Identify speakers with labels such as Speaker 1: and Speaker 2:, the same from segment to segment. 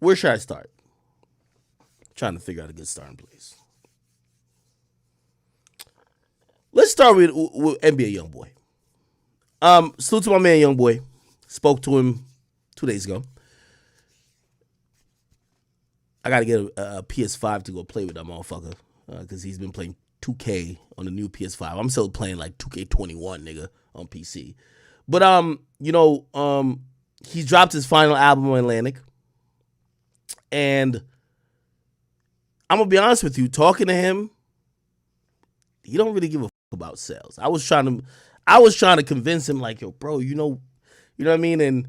Speaker 1: Where should I start? Trying to figure out a good starting place. Let's start with NBA Youngboy. Salute to my man Youngboy. Spoke to him 2 days ago. I gotta get a PS5 to go play with that motherfucker because he's been playing 2K on the new PS5. I'm still playing like 2K21, nigga, on PC. But he dropped his final album on Atlantic, and I'm gonna be honest with you. Talking to him, he don't really give a fuck about sales. I was trying to convince him, like, yo, bro, you know what I mean, and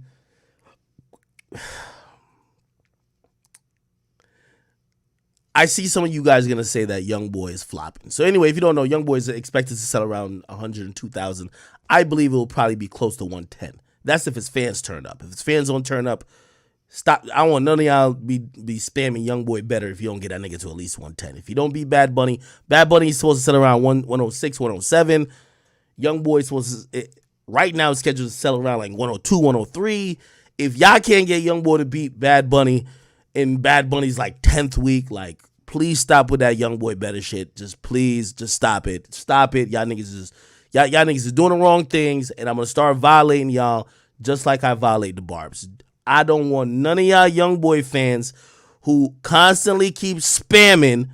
Speaker 1: I see some of you guys gonna say that Youngboy is flopping. So anyway, if you don't know, Youngboy is expected to sell around 102,000. I believe it will probably be close to 110. That's if his fans turn up. If his fans don't turn up, stop. I don't want none of y'all be spamming Youngboy better if you don't get that nigga to at least 110. If you don't beat Bad Bunny is supposed to sell around 106, 107. Youngboy is supposed to, right now, is scheduled to sell around like 102, 103. If y'all can't get Youngboy to beat Bad Bunny in Bad Bunny's like 10th week, like, please stop with that Youngboy better shit. Just stop it. Stop it. Y'all niggas is doing the wrong things, and I'm gonna start violating y'all just like I violate the Barbs. I don't want none of y'all Youngboy fans who constantly keep spamming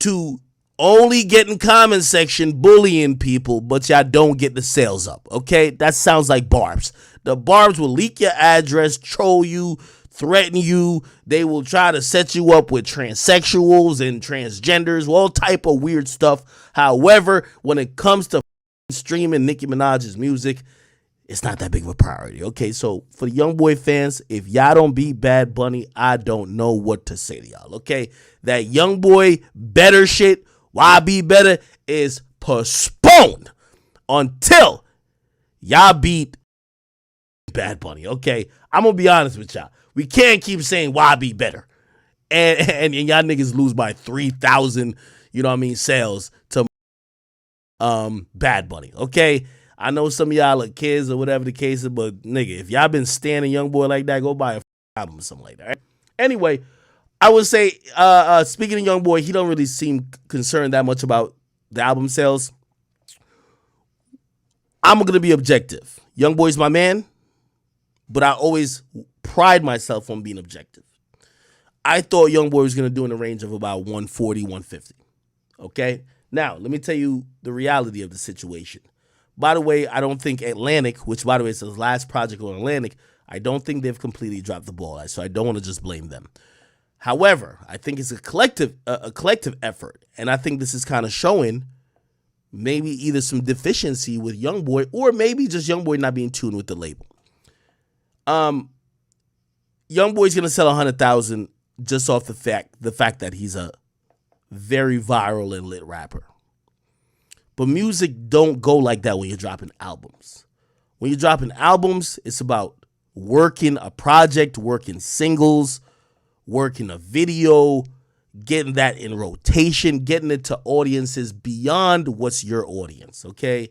Speaker 1: to only get in comment section bullying people, but y'all don't get the sales up, okay? That sounds like Barbs. The Barbs will leak your address, troll you, threaten you. They will try to set you up with transsexuals and transgenders, all type of weird stuff. However, when it comes to streaming Nicki Minaj's music, it's not that big of a priority, okay? So for the Youngboy fans, if y'all don't beat Bad Bunny, I don't know what to say to y'all, okay? That Youngboy better shit, why be better, is postponed until y'all beat Bad Bunny, okay? I'm gonna be honest with y'all. We can't keep saying why be better, and y'all niggas lose by 3,000, sales to Bad Bunny, okay? I know some of y'all are kids or whatever the case is, but nigga, if y'all been standing Youngboy like that, go buy a album or something like that. Right? Anyway, I would say, speaking of Youngboy, he don't really seem concerned that much about the album sales. I'm gonna be objective. Youngboy's my man, but I always pride myself on being objective. I thought Youngboy was gonna do in the range of about 140, 150. Okay? Now, let me tell you the reality of the situation. By the way, I don't think Atlantic, which by the way is his last project on Atlantic, I don't think they've completely dropped the ball. So I don't want to just blame them. However, I think it's a collective effort, and I think this is kind of showing maybe either some deficiency with Youngboy or maybe just Youngboy not being tuned with the label. Youngboy's gonna sell 100,000 just off the fact that he's a very viral and lit rapper. But music don't go like that when you're dropping albums. When you're dropping albums, it's about working a project, working singles, working a video, getting that in rotation, getting it to audiences beyond what's your audience, okay?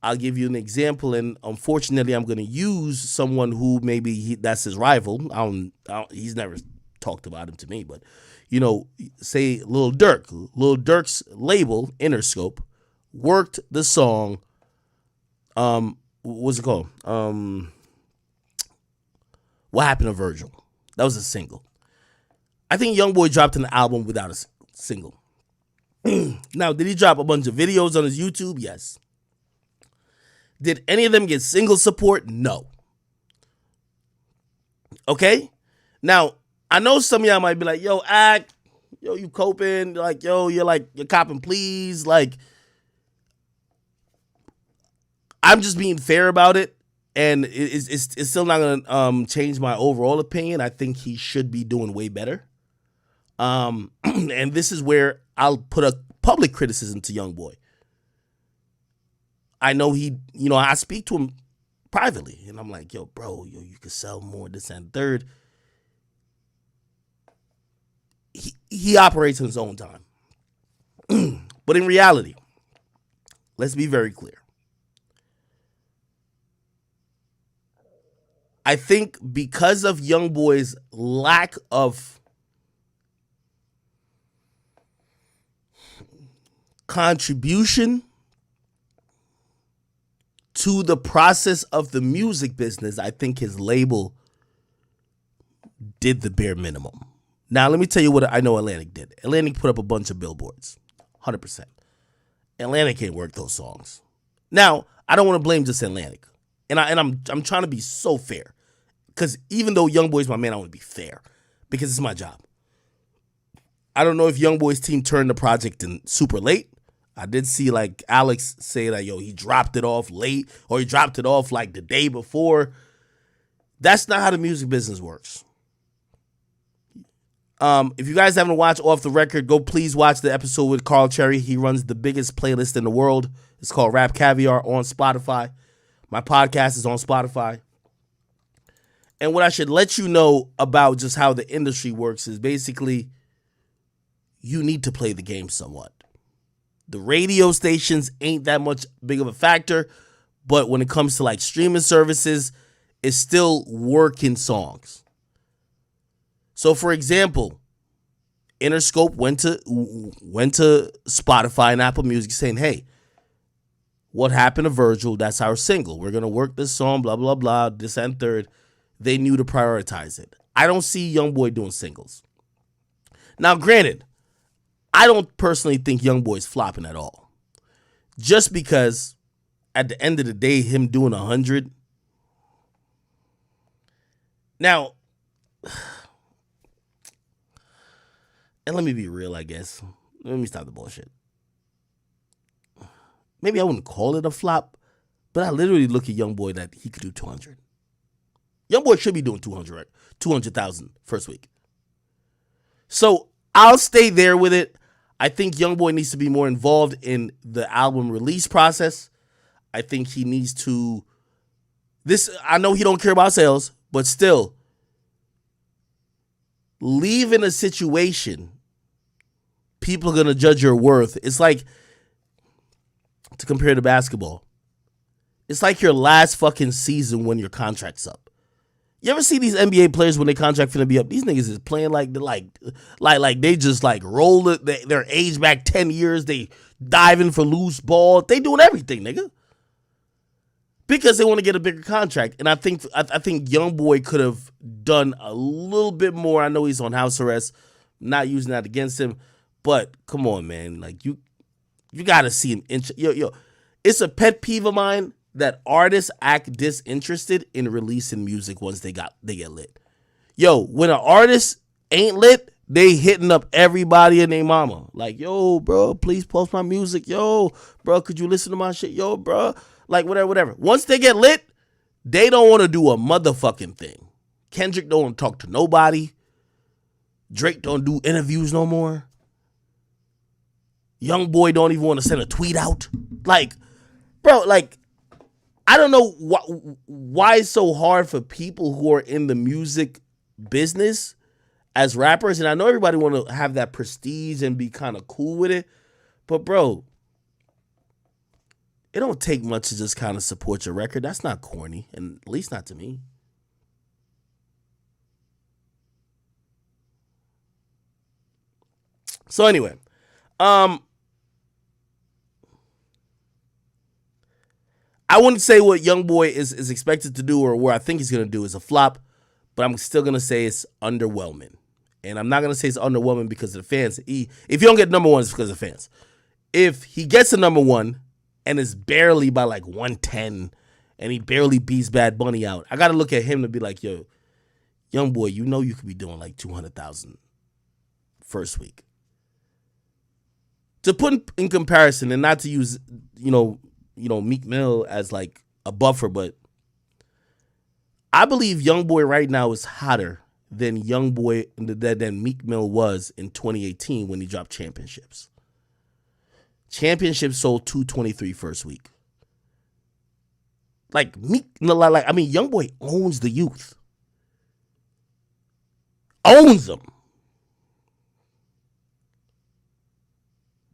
Speaker 1: I'll give you an example, and unfortunately, I'm going to use someone who maybe that's his rival. He's never talked about him to me, but, say Lil Durk. Lil Durk's label, Interscope, worked the song, what's it called? What Happened to Virgil? That was a single. I think Youngboy dropped an album without a single. Now, did he drop a bunch of videos on his YouTube? Yes. Did any of them get single support? No. Okay? Now, I know some of y'all might be like, yo, Act, yo, you coping? Like, yo, you're copping, please. Like, I'm just being fair about it, and it's still not going to change my overall opinion. I think he should be doing way better. And this is where I'll put a public criticism to Youngboy. I know I speak to him privately, and I'm like, yo, bro, you could sell more, this and third. He operates in his own time. But in reality, let's be very clear. I think because of Youngboy's lack of contribution to the process of the music business, I think his label did the bare minimum. Now, let me tell you what I know Atlantic did. Atlantic put up a bunch of billboards, 100%. Atlantic can't work those songs. Now, I don't want to blame just Atlantic, and I'm trying to be so fair, because even though Youngboy's my man, I want to be fair because it's my job. I don't know if Youngboy's team turned the project in super late. I did see like Alex say that, he dropped it off late, or he dropped it off like the day before. That's not how the music business works. If you guys haven't watched Off the Record, go please watch the episode with Carl Cherry. He runs the biggest playlist in the world. It's called Rap Caviar on Spotify. My podcast is on Spotify. And what I should let you know about just how the industry works is basically you need to play the game somewhat. The radio stations ain't that much big of a factor, but when it comes to like streaming services, it's still working songs. So, for example, Interscope went to Spotify and Apple Music saying, hey, what happened to Virgil? That's our single. We're going to work this song, blah, blah, blah, this and third. They knew to prioritize it. I don't see Youngboy doing singles. Now, granted, I don't personally think Youngboy's flopping at all. Just because at the end of the day, him doing 100. Now, and let me be real, I guess. Let me stop the bullshit. Maybe I wouldn't call it a flop, but I literally look at Youngboy that he could do 200. Youngboy should be doing 200,000 first week. So I'll stay there with it. I think Youngboy needs to be more involved in the album release process. I think he needs to. I know he don't care about sales, but still, leave in a situation, people are going to judge your worth. It's like, to compare to basketball, it's like your last fucking season when your contract's up. You ever see these NBA players when their contract finna be up? These niggas is playing like they just like roll it, their age back 10 years. They diving for loose ball. They doing everything, nigga, because they want to get a bigger contract. And I think Youngboy could have done a little bit more. I know he's on house arrest. Not using that against him, but come on, man. Like you gotta see him. Yo, it's a pet peeve of mine that artists act disinterested in releasing music once they get lit. Yo, when an artist ain't lit, they hitting up everybody and their mama. Like, yo, bro, please post my music. Yo, bro, could you listen to my shit? Yo, bro, like whatever. Once they get lit, they don't want to do a motherfucking thing. Kendrick don't want to talk to nobody. Drake don't do interviews no more. Youngboy don't even want to send a tweet out. Like, bro, like, I don't know why it's so hard for people who are in the music business as rappers. And I know everybody want to have that prestige and be kind of cool with it. But, bro, it don't take much to just kind of support your record. That's not corny, and at least not to me. So anyway, I wouldn't say what Youngboy is expected to do or what I think he's going to do is a flop, but I'm still going to say it's underwhelming. And I'm not going to say it's underwhelming because of the fans. If you don't get number one, it's because of the fans. If he gets a number one and it's barely by like 110 and he barely beats Bad Bunny out, I got to look at him to be like, yo, Youngboy, you know you could be doing like 200,000 first week. To put in comparison and not to use, Meek Mill as like a buffer, but I believe Youngboy right now is hotter than than Meek Mill was in 2018 when he dropped Championships. Championships sold 223 first week. Youngboy owns the youth. Owns them.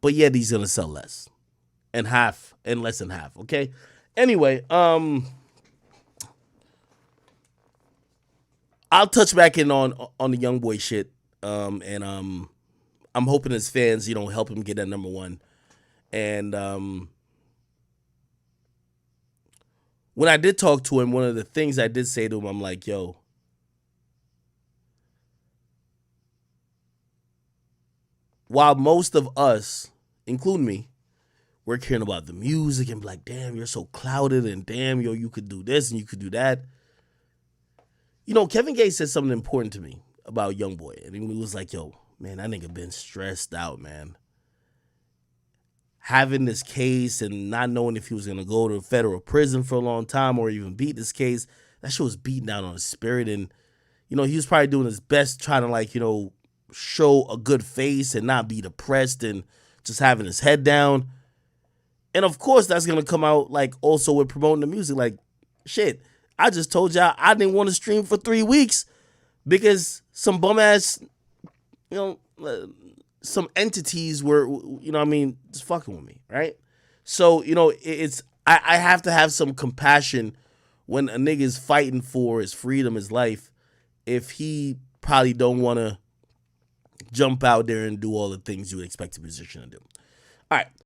Speaker 1: But yet he's gonna sell less. And less than half, okay? Anyway, I'll touch back in on the young boy shit. And I'm hoping his fans, help him get that number one. And when I did talk to him, one of the things I did say to him, I'm like, yo, while most of us, including me, we're caring about the music and be like, damn, you're so clouded, and damn, yo, you could do this and you could do that. Kevin Gates said something important to me about Youngboy, and he was like, yo, man, that nigga been stressed out, man. Having this case and not knowing if he was gonna go to federal prison for a long time or even beat this case, that shit was beating down on his spirit. And he was probably doing his best trying to show a good face and not be depressed and just having his head down. And of course that's gonna come out also with promoting the music. Like, shit, I just told y'all I didn't want to stream for 3 weeks because some bum ass, some entities were, just fucking with me, right? So, I have to have some compassion when a nigga is fighting for his freedom, his life, if he probably don't want to jump out there and do all the things you would expect a musician to do. All right.